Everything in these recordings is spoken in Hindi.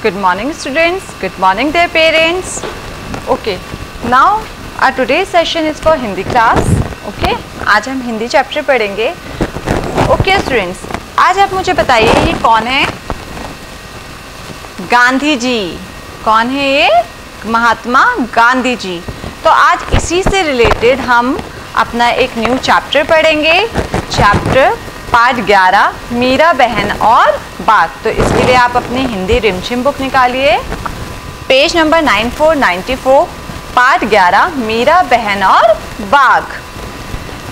Good morning students, good morning dear parents. Okay, now our today's session is for Hindi class. Okay, आज हम हिंदी चैप्टर पढ़ेंगे. Okay students, आज आप मुझे बताइए ये कौन है? गांधी जी. कौन है ये? महात्मा गांधी जी. तो आज इसी से रिलेटेड हम अपना एक न्यू चैप्टर पढ़ेंगे. चैप्टर पार्ट 11 मीरा बहन और बाघ. तो इसके लिए आप अपनी हिंदी रिमझिम बुक निकालिए. पेज नंबर 9494 पार्ट 11 मीरा बहन और बाघ.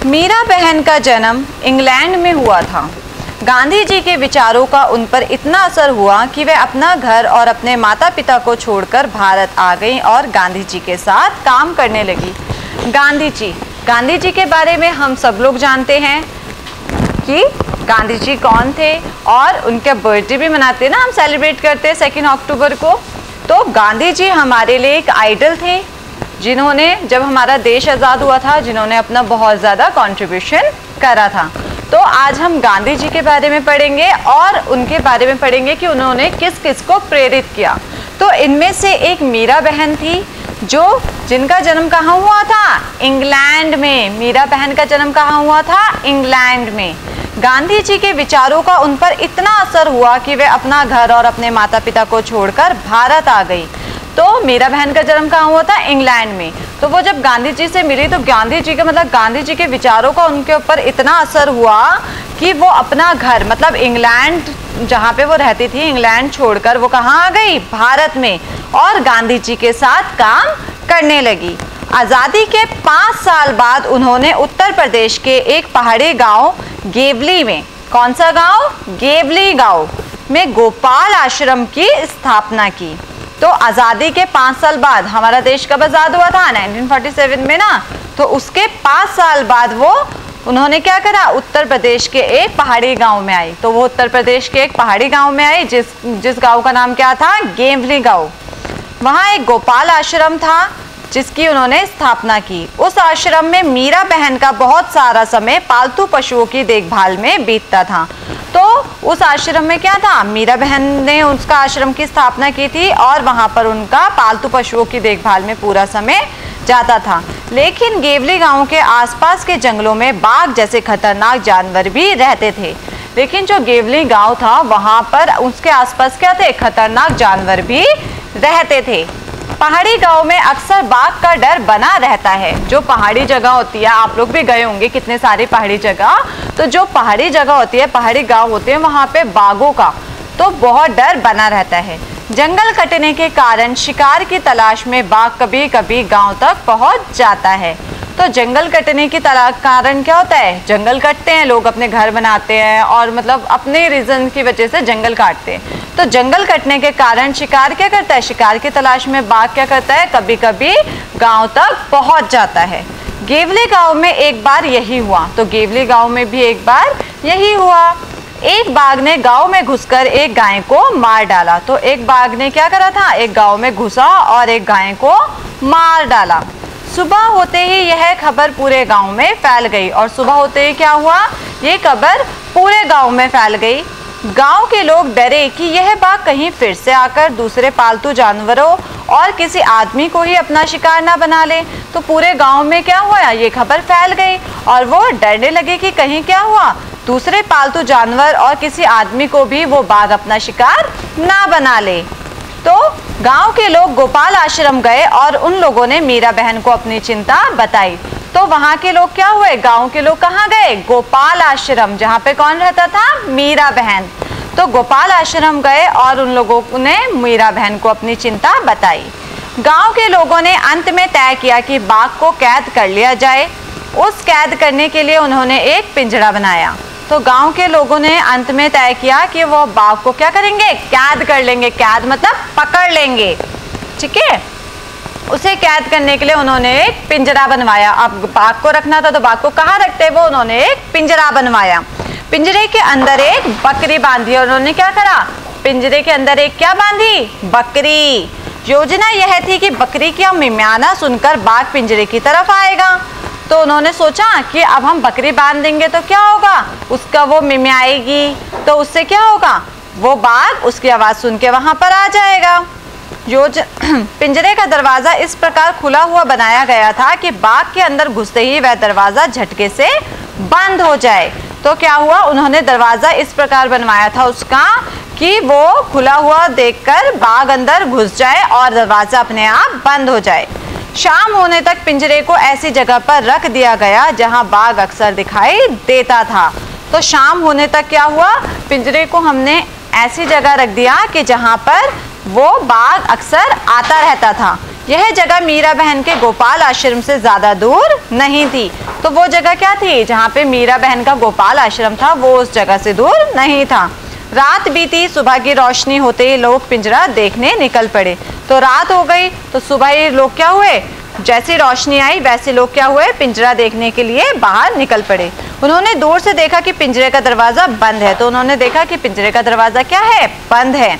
मीरा बहन का जन्म इंग्लैंड में हुआ था. गांधी जी के विचारों का उन पर इतना असर हुआ कि वे अपना घर और अपने माता पिता को छोड़कर भारत आ गईं और गांधी जी के साथ काम करने लगी. गांधी जी के बारे में हम सब लोग जानते हैं कि गांधी जी कौन थे और उनका बर्थडे भी मनाते हैं ना, हम सेलिब्रेट करते हैं 2 अक्टूबर को. तो गांधी जी हमारे लिए एक आइडल थे जिन्होंने जब हमारा देश आज़ाद हुआ था जिन्होंने अपना बहुत ज़्यादा कंट्रीब्यूशन करा था. तो आज हम गांधी जी के बारे में पढ़ेंगे और उनके बारे में पढ़ेंगे कि उन्होंने किस किस को प्रेरित किया. तो इनमें से एक मीरा बहन थी जिनका जन्म कहाँ हुआ था? इंग्लैंड में. मीरा बहन का जन्म कहाँ हुआ था? इंग्लैंड में. गांधी जी के विचारों का उन पर इतना असर हुआ कि वे अपना घर और अपने माता पिता को छोड़कर भारत आ गई. तो मीरा बहन का जन्म कहाँ हुआ था? इंग्लैंड में. तो वो जब गांधी जी से मिली तो गांधी जी गांधी के विचारों का उनके ऊपर इतना असर हुआ कि वो अपना घर मतलब इंग्लैंड जहाँ पे वो रहती थी इंग्लैंड छोड़कर वो कहाँ आ गई? भारत में. और गांधी जी के साथ काम करने लगी. आज़ादी के 5 साल बाद उन्होंने उत्तर प्रदेश के एक पहाड़ी गांव गेवली में, कौन सा गांव? गेवली गांव में गोपाल आश्रम की स्थापना की. तो आज़ादी के 5 साल बाद, हमारा देश कब आज़ाद हुआ था? 1947 में ना. तो उसके 5 साल बाद उन्होंने क्या करा? उत्तर प्रदेश के एक पहाड़ी गांव में आई. तो वो उत्तर प्रदेश के एक पहाड़ी गांव में आई जिस गांव का नाम क्या था? गेवली गांव. वहाँ एक गोपाल आश्रम था जिसकी उन्होंने स्थापना की. उस आश्रम में मीरा बहन का बहुत सारा समय पालतू पशुओं की देखभाल में बीतता था. तो उस आश्रम में क्या था? मीरा बहन ने उसका आश्रम की स्थापना की थी और वहाँ पर उनका पालतू पशुओं की देखभाल में पूरा समय जाता था. लेकिन गेवली गांव के आसपास के जंगलों में बाघ जैसे खतरनाक जानवर भी रहते थे. लेकिन जो गेवली गांव था वहाँ पर उसके आसपास क्या थे? खतरनाक जानवर भी रहते थे. पहाड़ी गांव में अक्सर बाघ का डर बना रहता है. जो पहाड़ी जगह होती है, आप लोग भी गए होंगे कितने सारी पहाड़ी जगह. तो जो पहाड़ी जगह होती है, पहाड़ी गांव होते हैं, वहाँ पे बाघों का तो बहुत डर बना रहता है. जंगल कटने के कारण शिकार की तलाश में बाघ कभी कभी गांव तक पहुंच जाता है. तो जंगल कटने की कारण क्या होता है? जंगल कटते हैं, लोग अपने घर बनाते हैं और मतलब अपने रीजन की वजह से जंगल काटते हैं. तो जंगल कटने के कारण शिकार क्या करता है? शिकार की तलाश में बाघ क्या करता है? कभी कभी गांव तक पहुंच जाता है. गेवली गांव में एक बार यही हुआ. तो गेवली गांव में भी एक बार यही हुआ. एक बाघ ने गांव में घुसकर एक गाय को मार डाला. तो एक बाघ ने क्या करा था? एक गांव में घुसा और एक गाय को मार डाला. सुबह होते ही यह खबर पूरे गांव में फैल गई. और सुबह होते ही क्या हुआ? ये खबर पूरे गांव में फैल गई. गांव के लोग डरे कि यह बाघ कहीं फिर से आकर दूसरे पालतू जानवरों और किसी आदमी को ही अपना शिकार ना बना ले. तो पूरे गांव में क्या हुआ? ये खबर फैल गई और वो डरने लगे कि कहीं क्या हुआ? दूसरे पालतू जानवर और किसी आदमी को भी वो बाघ अपना शिकार ना बना ले. तो गांव के लोग गोपाल आश्रम गए और उन लोगों ने मीरा बहन को अपनी चिंता बताई. तो वहां के लोग क्या हुए? गांव के लोग कहाँ गए? गोपाल आश्रम, जहाँ पे कौन रहता था? मीरा बहन. तो गोपाल आश्रम गए और उन लोगों ने मीरा बहन को अपनी चिंता बताई. गांव के लोगों ने अंत में तय किया कि बाघ को कैद कर लिया जाए. उस कैद करने के लिए उन्होंने एक पिंजरा बनाया. तो गांव के लोगों ने अंत में तय किया कि वो बाघ को क्या करेंगे? कैद कर लेंगे. कैद मतलब पकड़ लेंगे. ठीक है. उसे कैद करने के लिए उन्होंने एक पिंजरा बनवाया. अब बाघ को रखना था तो बाघ को कहाँ रखते? वो उन्होंने एक पिंजरा बनवाया. पिंजरे के अंदर एक बकरी बांधी. और उन्होंने क्या करा? पिंजरे के अंदर एक क्या बांधी? बकरी. योजना यह थी कि बकरी की मिमियाना सुनकर बाघ पिंजरे की तरफ आएगा. तो उन्होंने सोचा कि अब हम बकरी बांध देंगे तो क्या होगा? उसका वो मिमियाएगी तो उससे क्या होगा? वो बाघ उसकी आवाज़ सुन के वहाँ पर आ जाएगा। पिंजरे का दरवाज़ा इस प्रकार खुला हुआ बनाया गया था कि बाघ के अंदर घुसते ही वह दरवाज़ा झटके से बंद हो जाए। तो क्या हुआ, उन्होंने दरवाज़ा इस प्रकार बनवाया था उसका कि वो खुला हुआ देखकर बाघ अंदर घुस जाए और दरवाज़ा अपने आप बंद हो जाए। शाम होने तक पिंजरे को ऐसी जगह पर रख दिया गया जहां बाघ अक्सर दिखाई देता था। तो शाम होने तक क्या हुआ, पिंजरे को हमने ऐसी जगह रख दिया कि जहां पर वो बाघ अक्सर आता रहता था। यह जगह मीरा बहन के गोपाल आश्रम से ज़्यादा दूर नहीं थी। तो वो जगह क्या थी, जहाँ पे मीरा बहन का गोपाल आश्रम था, वो उस जगह से दूर नहीं था। रात बीती, सुबह की रोशनी होते ही लोग पिंजरा देखने निकल पड़े। तो रात हो गई तो सुबह ही लोग क्या हुए, जैसी रोशनी आई वैसे लोग क्या हुए, पिंजरा देखने के लिए बाहर निकल पड़े। उन्होंने दूर से देखा कि पिंजरे का दरवाज़ा बंद है। तो उन्होंने देखा कि पिंजरे का दरवाज़ा क्या है, बंद है।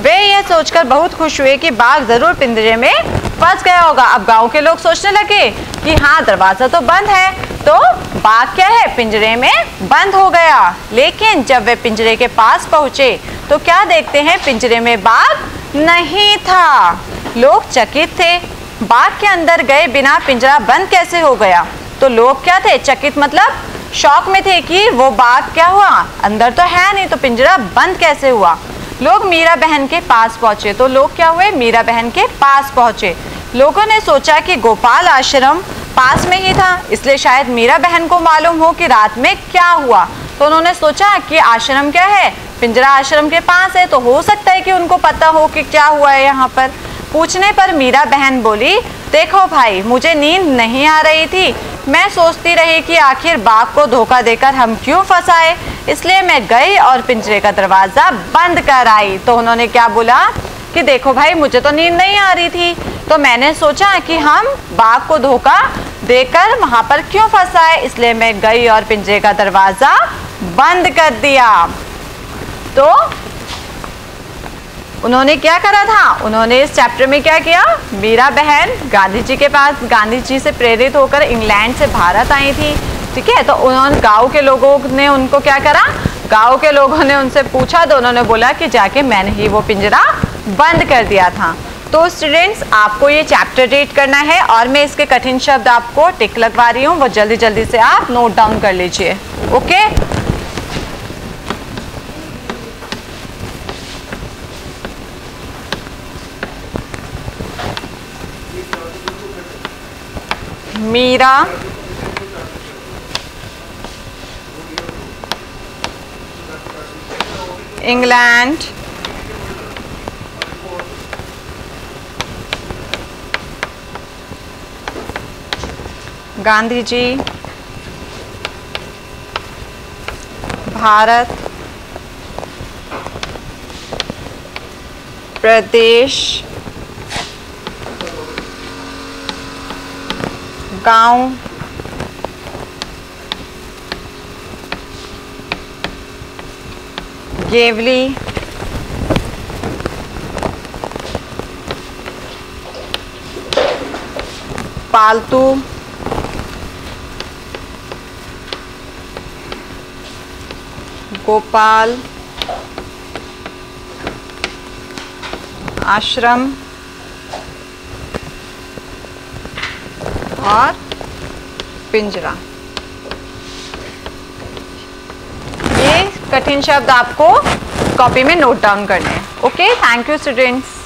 वे यह सोचकर बहुत खुश हुए कि बाघ जरूर पिंजरे में फंस गया होगा। अब गांव के लोग सोचने लगे कि हाँ, दरवाज़ा तो बंद है, तो बाघ क्या है, पिंजरे में बंद हो गया। लेकिन जब वे पिंजरे के पास पहुंचे तो क्या देखते हैं, पिंजरे में बाघ नहीं था। लोग चकित थे, बाघ के अंदर गए बिना पिंजरा बंद कैसे हो गया। तो लोग क्या थे, चकित मतलब शौक में थे कि वो बाघ क्या हुआ, अंदर तो है नहीं, तो पिंजरा बंद कैसे हुआ। लोग मीरा बहन के पास पहुंचे। तो लोग क्या हुए, मीरा बहन के पास पहुंचे। लोगों ने सोचा कि गोपाल आश्रम पास में ही था, इसलिए शायद मीरा बहन को मालूम हो कि रात में क्या हुआ। तो उन्होंने सोचा कि आश्रम क्या है, पिंजरा आश्रम के पास है, तो हो सकता है कि उनको पता हो कि क्या हुआ है यहाँ पर। पूछने पर मीरा बहन बोली, देखो भाई, मुझे नींद नहीं आ रही थी। मैं सोचती रही कि आखिर बाघ को धोखा देकर हम क्यों फंसाए, इसलिए मैं गई और पिंजरे का दरवाज़ा बंद कर आई। तो उन्होंने क्या बोला कि देखो भाई, मुझे तो नींद नहीं आ रही थी, तो मैंने सोचा कि हम बाघ को धोखा देकर वहाँ पर क्यों फंसाए, इसलिए मैं गई और पिंजरे का दरवाज़ा बंद कर दिया। तो उन्होंने क्या करा था, उन्होंने इस चैप्टर में क्या किया, मीरा बहन गांधी जी के पास, गांधी जी से प्रेरित होकर इंग्लैंड से भारत आई थी, ठीक है। तो उन्होंने गांव के लोगों ने उनको क्या करा, गांव के लोगों ने उनसे पूछा, तो उन्होंने बोला कि जाके मैंने ही वो पिंजरा बंद कर दिया था। तो स्टूडेंट्स, आपको ये चैप्टर रीड करना है और मैं इसके कठिन शब्द आपको टिक लगवा रही हूँ, वो जल्दी जल्दी से आप नोट डाउन कर लीजिए। ओके, मीरा इंग्लैंड गांधी जी भारत प्रदेश गांव गेवली पालतू गोपाल आश्रम और पिंजरा। ये कठिन शब्द आपको कॉपी में नोट डाउन करने हैं। Okay, thank you students.